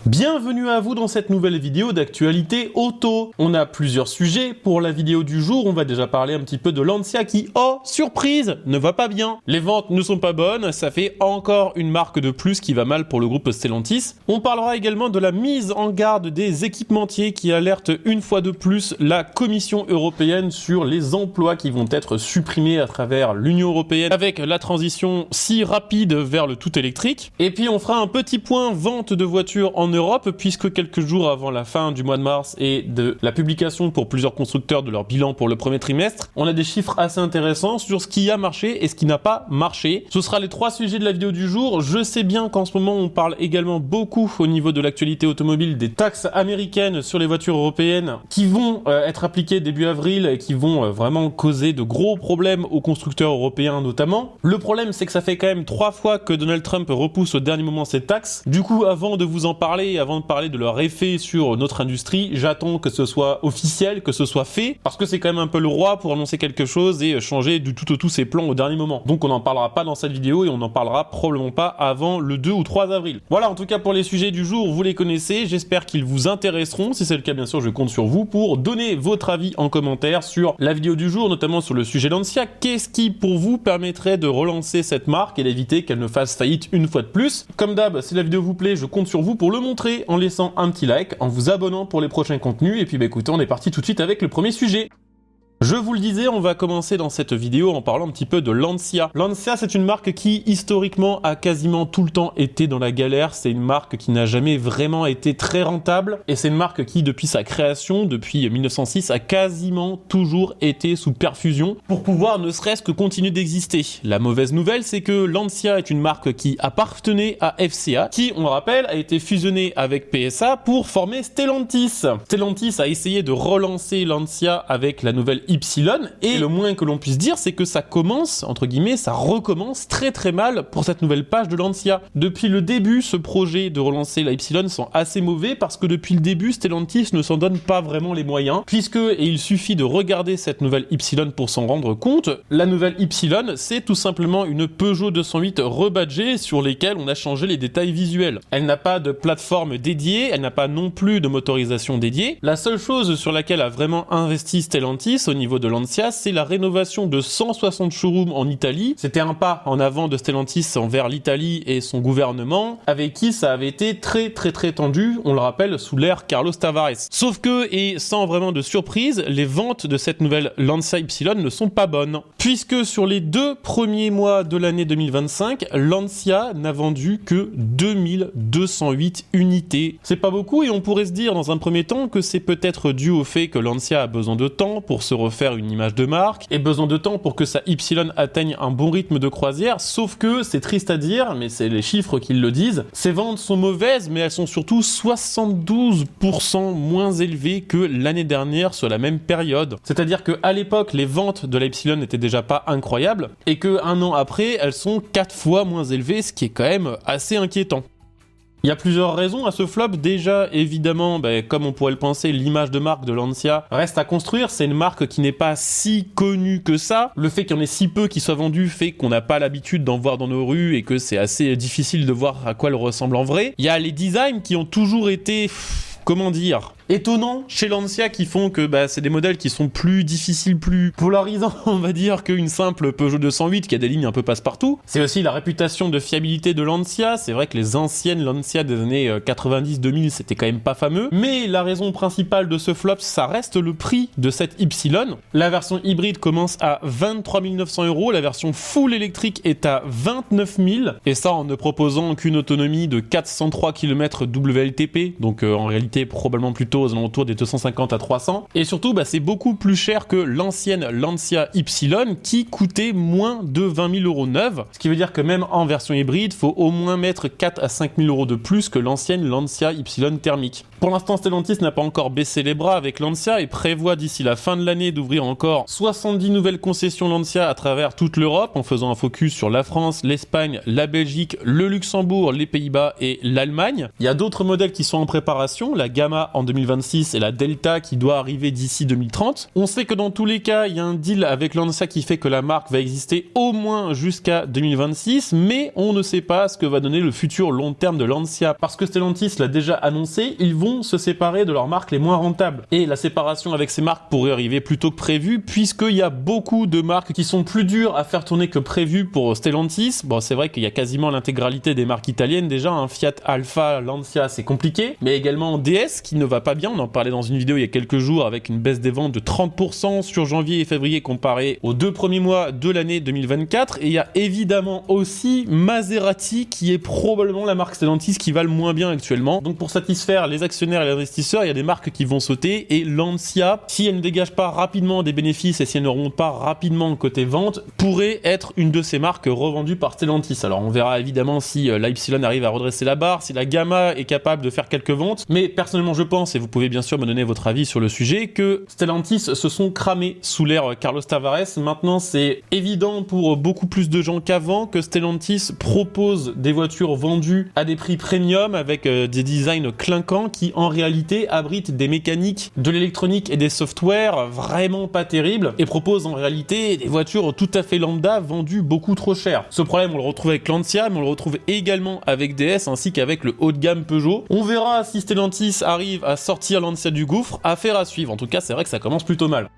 Bienvenue à vous dans cette nouvelle vidéo d'actualité auto. On a plusieurs sujets. Pour la vidéo du jour, on va déjà parler un petit peu de Lancia qui, oh, surprise, ne va pas bien. Les ventes ne sont pas bonnes, ça fait encore une marque de plus qui va mal pour le groupe Stellantis. On parlera également de la mise en garde des équipementiers qui alertent une fois de plus la Commission européenne sur les emplois qui vont être supprimés à travers l'Union européenne avec la transition si rapide vers le tout électrique. Et puis on fera un petit point vente de voitures en Europe, puisque quelques jours avant la fin du mois de mars et de la publication pour plusieurs constructeurs de leur bilan pour le premier trimestre, on a des chiffres assez intéressants sur ce qui a marché et ce qui n'a pas marché. Ce sera les trois sujets de la vidéo du jour. Je sais bien qu'en ce moment on parle également beaucoup au niveau de l'actualité automobile des taxes américaines sur les voitures européennes qui vont être appliquées début avril et qui vont vraiment causer de gros problèmes aux constructeurs européens notamment. Le problème c'est que ça fait quand même 3 fois que Donald Trump repousse au dernier moment ces taxes. Du coup, avant de vous en parler, avant de parler de leur effet sur notre industrie, j'attends que ce soit officiel, que ce soit fait, parce que c'est quand même un peu le roi pour annoncer quelque chose et changer du tout au tout ses plans au dernier moment. Donc on n'en parlera pas dans cette vidéo et on n'en parlera probablement pas avant le 2 ou 3 avril. Voilà, en tout cas pour les sujets du jour, vous les connaissez, j'espère qu'ils vous intéresseront. Si c'est le cas, bien sûr, je compte sur vous pour donner votre avis en commentaire sur la vidéo du jour, notamment sur le sujet Lancia. Qu'est-ce qui, pour vous, permettrait de relancer cette marque et d'éviter qu'elle ne fasse faillite une fois de plus? Comme d'hab, si la vidéo vous plaît, je compte sur vous pour le montrer en laissant un petit like, en vous abonnant pour les prochains contenus, et puis écoutez, on est parti tout de suite avec le premier sujet. Je vous le disais, on va commencer dans cette vidéo en parlant un petit peu de Lancia. Lancia, c'est une marque qui, historiquement, a quasiment tout le temps été dans la galère. C'est une marque qui n'a jamais vraiment été très rentable. Et c'est une marque qui, depuis sa création, depuis 1906, a quasiment toujours été sous perfusion pour pouvoir ne serait-ce que continuer d'exister. La mauvaise nouvelle, c'est que Lancia est une marque qui appartenait à FCA, qui, on le rappelle, a été fusionnée avec PSA pour former Stellantis. Stellantis a essayé de relancer Lancia avec la nouvelle Y, et le moins que l'on puisse dire, c'est que ça commence, entre guillemets, ça recommence très très mal pour cette nouvelle page de Lancia. Depuis le début, ce projet de relancer la Y sont assez mauvais parce que depuis le début, Stellantis ne s'en donne pas vraiment les moyens, puisque, et il suffit de regarder cette nouvelle Y pour s'en rendre compte, la nouvelle Y, c'est tout simplement une Peugeot 208 rebadgée sur lesquelles on a changé les détails visuels. Elle n'a pas de plateforme dédiée, elle n'a pas non plus de motorisation dédiée. La seule chose sur laquelle a vraiment investi Stellantis au niveau de Lancia, c'est la rénovation de 160 showrooms en Italie. C'était un pas en avant de Stellantis envers l'Italie et son gouvernement, avec qui ça avait été très tendu, on le rappelle, sous l'ère Carlos Tavares. Sauf que, et sans vraiment de surprise, les ventes de cette nouvelle Lancia Y ne sont pas bonnes. Puisque sur les 2 premiers mois de l'année 2025, Lancia n'a vendu que 2208 unités. C'est pas beaucoup et on pourrait se dire dans un premier temps que c'est peut-être dû au fait que Lancia a besoin de temps pour se refaire une image de marque et besoin de temps pour que sa Y atteigne un bon rythme de croisière, sauf que, c'est triste à dire, mais c'est les chiffres qui le disent, ses ventes sont mauvaises, mais elles sont surtout 72% moins élevées que l'année dernière sur la même période. C'est-à-dire qu'à l'époque, les ventes de la Y n'étaient déjà pas incroyables, et qu'un an après, elles sont 4 fois moins élevées, ce qui est quand même assez inquiétant. Il y a plusieurs raisons à ce flop. Déjà, évidemment, comme on pourrait le penser, l'image de marque de Lancia reste à construire. C'est une marque qui n'est pas si connue que ça. Le fait qu'il y en ait si peu qui soient vendus fait qu'on n'a pas l'habitude d'en voir dans nos rues et que c'est assez difficile de voir à quoi elle ressemble en vrai. Il y a les designs qui ont toujours été... comment dire, étonnant chez Lancia, qui font que c'est des modèles qui sont plus difficiles, plus polarisants, on va dire, qu'une simple Peugeot 208 qui a des lignes un peu passe-partout. C'est aussi la réputation de fiabilité de Lancia. C'est vrai que les anciennes Lancia des années 90-2000, c'était quand même pas fameux. Mais la raison principale de ce flop, ça reste le prix de cette Y. La version hybride commence à 23 900 €, la version full électrique est à 29 000, et ça en ne proposant qu'une autonomie de 403 km WLTP, donc en réalité probablement plutôt aux alentours des 250 à 300. Et surtout, c'est beaucoup plus cher que l'ancienne Lancia Y qui coûtait moins de 20 000 € neuve. Ce qui veut dire que même en version hybride, il faut au moins mettre 4 à 5 000 € de plus que l'ancienne Lancia Y thermique. Pour l'instant, Stellantis n'a pas encore baissé les bras avec Lancia et prévoit d'ici la fin de l'année d'ouvrir encore 70 nouvelles concessions Lancia à travers toute l'Europe en faisant un focus sur la France, l'Espagne, la Belgique, le Luxembourg, les Pays-Bas et l'Allemagne. Il y a d'autres modèles qui sont en préparation. La Gamma en 2025 2026 et la Delta qui doit arriver d'ici 2030. On sait que dans tous les cas, il y a un deal avec Lancia qui fait que la marque va exister au moins jusqu'à 2026, mais on ne sait pas ce que va donner le futur long terme de Lancia. Parce que Stellantis l'a déjà annoncé, ils vont se séparer de leurs marques les moins rentables. Et la séparation avec ces marques pourrait arriver plus tôt que prévu, puisqu'il y a beaucoup de marques qui sont plus dures à faire tourner que prévu pour Stellantis. Bon, c'est vrai qu'il y a quasiment l'intégralité des marques italiennes déjà, un Fiat Alfa, Lancia, c'est compliqué, mais également DS qui ne va pas bien, on en parlait dans une vidéo il y a quelques jours avec une baisse des ventes de 30% sur janvier et février comparé aux 2 premiers mois de l'année 2024, et il y a évidemment aussi Maserati qui est probablement la marque Stellantis qui va le moins bien actuellement. Donc pour satisfaire les actionnaires et les investisseurs, il y a des marques qui vont sauter, et Lancia, si elle ne dégage pas rapidement des bénéfices et si elle ne remonte pas rapidement côté vente, pourrait être une de ces marques revendues par Stellantis. Alors on verra évidemment si l'Ypsilon arrive à redresser la barre, si la Gamma est capable de faire quelques ventes, mais personnellement je pense, et vous pouvez bien sûr me donner votre avis sur le sujet, que Stellantis se sont cramés sous l'ère Carlos Tavares. Maintenant c'est évident pour beaucoup plus de gens qu'avant que Stellantis propose des voitures vendues à des prix premium avec des designs clinquants qui en réalité abritent des mécaniques, de l'électronique et des softwares vraiment pas terribles, et propose en réalité des voitures tout à fait lambda vendues beaucoup trop cher. Ce problème on le retrouve avec Lancia, mais on le retrouve également avec DS ainsi qu'avec le haut de gamme Peugeot. On verra si Stellantis arrive à sortir Lancia du gouffre, affaire à suivre. En tout cas c'est vrai que ça commence plutôt mal.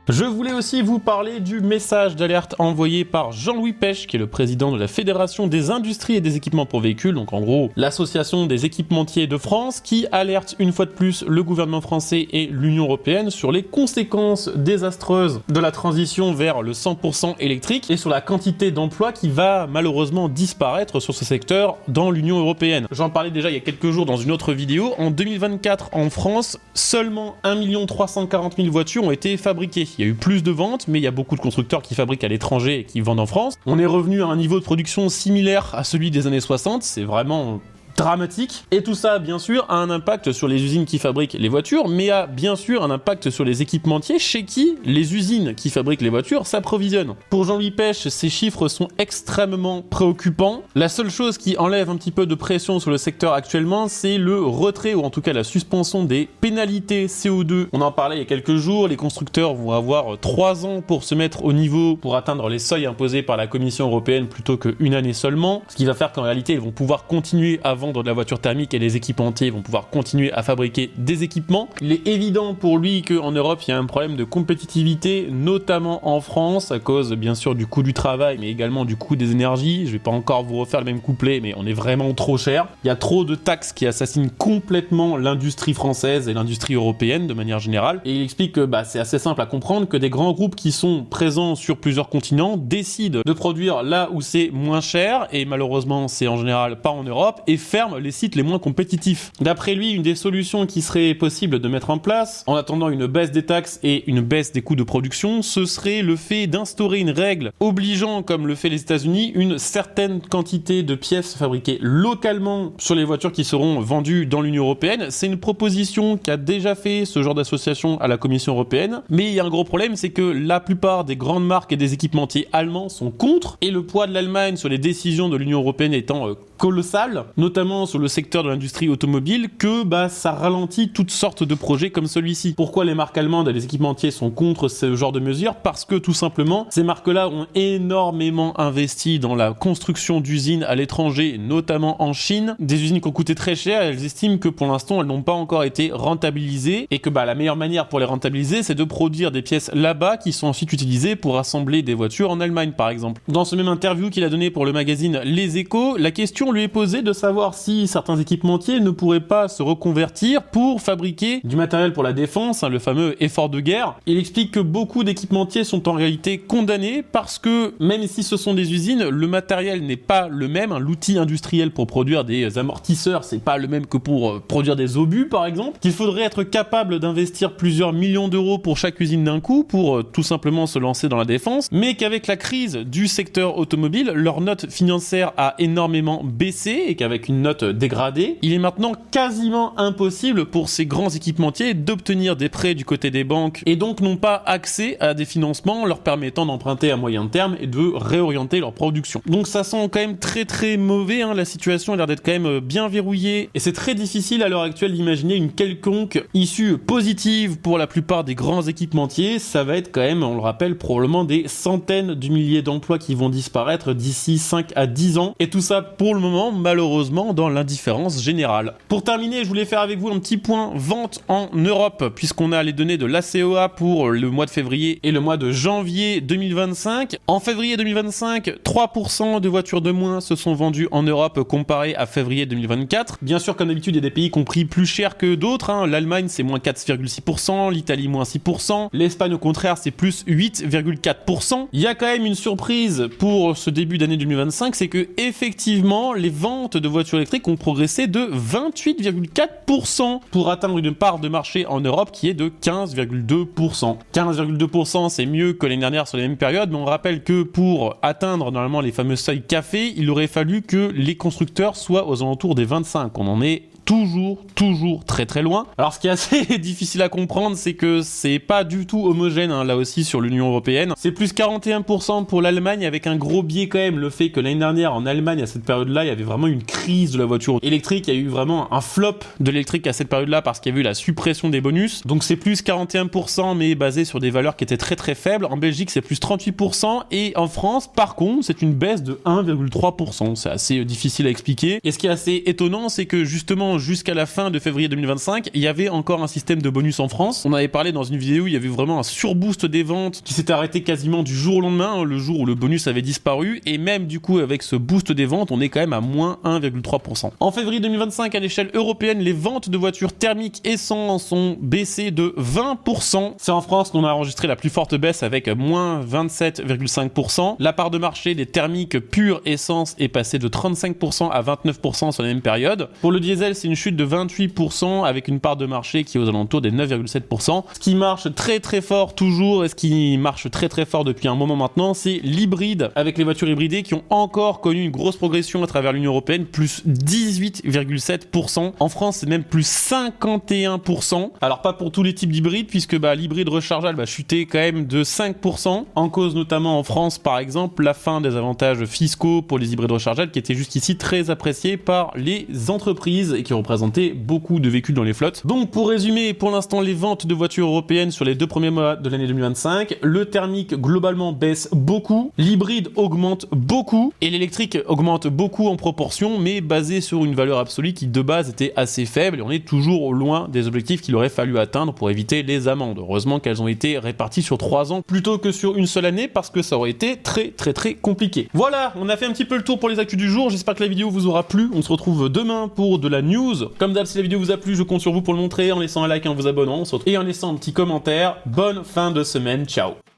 Je voulais aussi vous parler du message d'alerte envoyé par Jean-Louis Pech, qui est le président de la Fédération des industries et des équipements pour véhicules, donc en gros l'association des équipementiers de France, qui alerte une fois de plus le gouvernement français et l'Union européenne sur les conséquences désastreuses de la transition vers le 100% électrique et sur la quantité d'emplois qui va malheureusement disparaître sur ce secteur dans l'Union européenne. J'en parlais déjà il y a quelques jours dans une autre vidéo. En 2024 en France, seulement 1 340 000 voitures ont été fabriquées. Il y a eu plus de ventes, mais il y a beaucoup de constructeurs qui fabriquent à l'étranger et qui vendent en France. On est revenu à un niveau de production similaire à celui des années 60, c'est vraiment dramatique. Et tout ça, bien sûr, a un impact sur les usines qui fabriquent les voitures, mais a bien sûr un impact sur les équipementiers chez qui les usines qui fabriquent les voitures s'approvisionnent. Pour Jean-Louis Pech, ces chiffres sont extrêmement préoccupants. La seule chose qui enlève un petit peu de pression sur le secteur actuellement, c'est le retrait, ou en tout cas la suspension des pénalités CO2. On en parlait il y a quelques jours, les constructeurs vont avoir 3 ans pour se mettre au niveau pour atteindre les seuils imposés par la Commission européenne plutôt qu'une année seulement, ce qui va faire qu'en réalité ils vont pouvoir continuer à vendre de la voiture thermique et les équipementiers vont pouvoir continuer à fabriquer des équipements. Il est évident pour lui qu'en Europe il y a un problème de compétitivité, notamment en France, à cause bien sûr du coût du travail, mais également du coût des énergies. Je vais pas encore vous refaire le même couplet, mais on est vraiment trop cher. Il y a trop de taxes qui assassinent complètement l'industrie française et l'industrie européenne de manière générale. Et il explique que c'est assez simple à comprendre que des grands groupes qui sont présents sur plusieurs continents décident de produire là où c'est moins cher, et malheureusement c'est en général pas en Europe, et ferment les sites les moins compétitifs. D'après lui, une des solutions qui serait possible de mettre en place, en attendant une baisse des taxes et une baisse des coûts de production, ce serait le fait d'instaurer une règle obligeant, comme le fait les États-Unis, une certaine quantité de pièces fabriquées localement sur les voitures qui seront vendues dans l'Union européenne. C'est une proposition qu'a déjà fait ce genre d'association à la Commission européenne, mais il y a un gros problème, c'est que la plupart des grandes marques et des équipementiers allemands sont contre, et le poids de l'Allemagne sur les décisions de l'Union européenne étant colossal, notamment sur le secteur de l'industrie automobile, que ça ralentit toutes sortes de projets comme celui-ci. Pourquoi les marques allemandes et les équipementiers sont contre ce genre de mesures? Parce que tout simplement, ces marques-là ont énormément investi dans la construction d'usines à l'étranger, notamment en Chine, des usines qui ont coûté très cher, et elles estiment que pour l'instant elles n'ont pas encore été rentabilisées, et que la meilleure manière pour les rentabiliser, c'est de produire des pièces là-bas qui sont ensuite utilisées pour assembler des voitures en Allemagne par exemple. Dans ce même interview qu'il a donné pour le magazine Les Échos, la question lui est posée de savoir si certains équipementiers ne pourraient pas se reconvertir pour fabriquer du matériel pour la défense, le fameux effort de guerre. Il explique que beaucoup d'équipementiers sont en réalité condamnés parce que même si ce sont des usines, le matériel n'est pas le même. L'outil industriel pour produire des amortisseurs, c'est pas le même que pour produire des obus par exemple. Qu'il faudrait être capable d'investir plusieurs millions d'euros pour chaque usine d'un coup pour tout simplement se lancer dans la défense, mais qu'avec la crise du secteur automobile, leur note financière a énormément baissé et qu'avec une note dégradée, il est maintenant quasiment impossible pour ces grands équipementiers d'obtenir des prêts du côté des banques et donc n'ont pas accès à des financements leur permettant d'emprunter à moyen terme et de réorienter leur production. Donc ça sent quand même très mauvais, hein. La situation a l'air d'être quand même bien verrouillée et c'est très difficile à l'heure actuelle d'imaginer une quelconque issue positive pour la plupart des grands équipementiers. Ça va être quand même, on le rappelle, probablement des centaines de milliers d'emplois qui vont disparaître d'ici 5 à 10 ans et tout ça pour le moment malheureusement dans l'indifférence générale. Pour terminer, je voulais faire avec vous un petit point vente en Europe puisqu'on a les données de l'ACEA pour le mois de février et le mois de janvier 2025. En février 2025, 3% de voitures de moins se sont vendues en Europe comparé à février 2024. Bien sûr, comme d'habitude, il y a des pays qui ont pris plus cher que d'autres, hein. L'Allemagne c'est moins 4,6%, l'Italie moins 6%, l'Espagne au contraire c'est plus 8,4%. Il y a quand même une surprise pour ce début d'année 2025, c'est que effectivement les ventes de voitures électriques ont progressé de 28,4% pour atteindre une part de marché en Europe qui est de 15,2%. 15,2% c'est mieux que l'année dernière sur les mêmes périodes, mais on rappelle que pour atteindre normalement les fameux seuils café, il aurait fallu que les constructeurs soient aux alentours des 25. On en est toujours très loin. Alors ce qui est assez difficile à comprendre, c'est que c'est pas du tout homogène, hein, là aussi sur l'Union Européenne. C'est plus 41% pour l'Allemagne avec un gros biais quand même, le fait que l'année dernière en Allemagne à cette période-là, il y avait vraiment une crise de la voiture électrique, il y a eu vraiment un flop de l'électrique à cette période-là parce qu'il y a eu la suppression des bonus. Donc c'est plus 41% mais basé sur des valeurs qui étaient très faibles. En Belgique c'est plus 38% et en France par contre c'est une baisse de 1,3%. C'est assez difficile à expliquer. Et ce qui est assez étonnant, c'est que justement jusqu'à la fin de février 2025, il y avait encore un système de bonus en France. On avait parlé dans une vidéo, il y avait vraiment un surboost des ventes qui s'était arrêté quasiment du jour au lendemain, hein, le jour où le bonus avait disparu, et même du coup avec ce boost des ventes, on est quand même à moins 1,3%. En février 2025, à l'échelle européenne, les ventes de voitures thermiques essence ont baissé de 20%. C'est en France qu'on a enregistré la plus forte baisse avec moins 27,5%. La part de marché des thermiques pure essence est passée de 35% à 29% sur la même période. Pour le diesel, c'est une chute de 28% avec une part de marché qui est aux alentours des 9,7%. Ce qui marche très fort toujours et ce qui marche très fort depuis un moment maintenant, c'est l'hybride avec les voitures hybridées qui ont encore connu une grosse progression à travers l'Union Européenne, plus 18,7%. En France, c'est même plus 51%. Alors pas pour tous les types d'hybrides puisque l'hybride rechargeable a chuté quand même de 5%. En cause notamment en France par exemple la fin des avantages fiscaux pour les hybrides rechargeables qui étaient jusqu'ici très appréciés par les entreprises et qui représentait beaucoup de véhicules dans les flottes. Donc pour résumer, pour l'instant les ventes de voitures européennes sur les 2 premiers mois de l'année 2025, le thermique globalement baisse beaucoup, l'hybride augmente beaucoup et l'électrique augmente beaucoup en proportion mais basé sur une valeur absolue qui de base était assez faible et on est toujours loin des objectifs qu'il aurait fallu atteindre pour éviter les amendes. Heureusement qu'elles ont été réparties sur 3 ans plutôt que sur une seule année parce que ça aurait été très compliqué. Voilà, on a fait un petit peu le tour pour les actus du jour, j'espère que la vidéo vous aura plu, on se retrouve demain pour de la news. Comme d'hab, si la vidéo vous a plu, je compte sur vous pour le montrer en laissant un like et en vous abonnant et en laissant un petit commentaire. Bonne fin de semaine, ciao.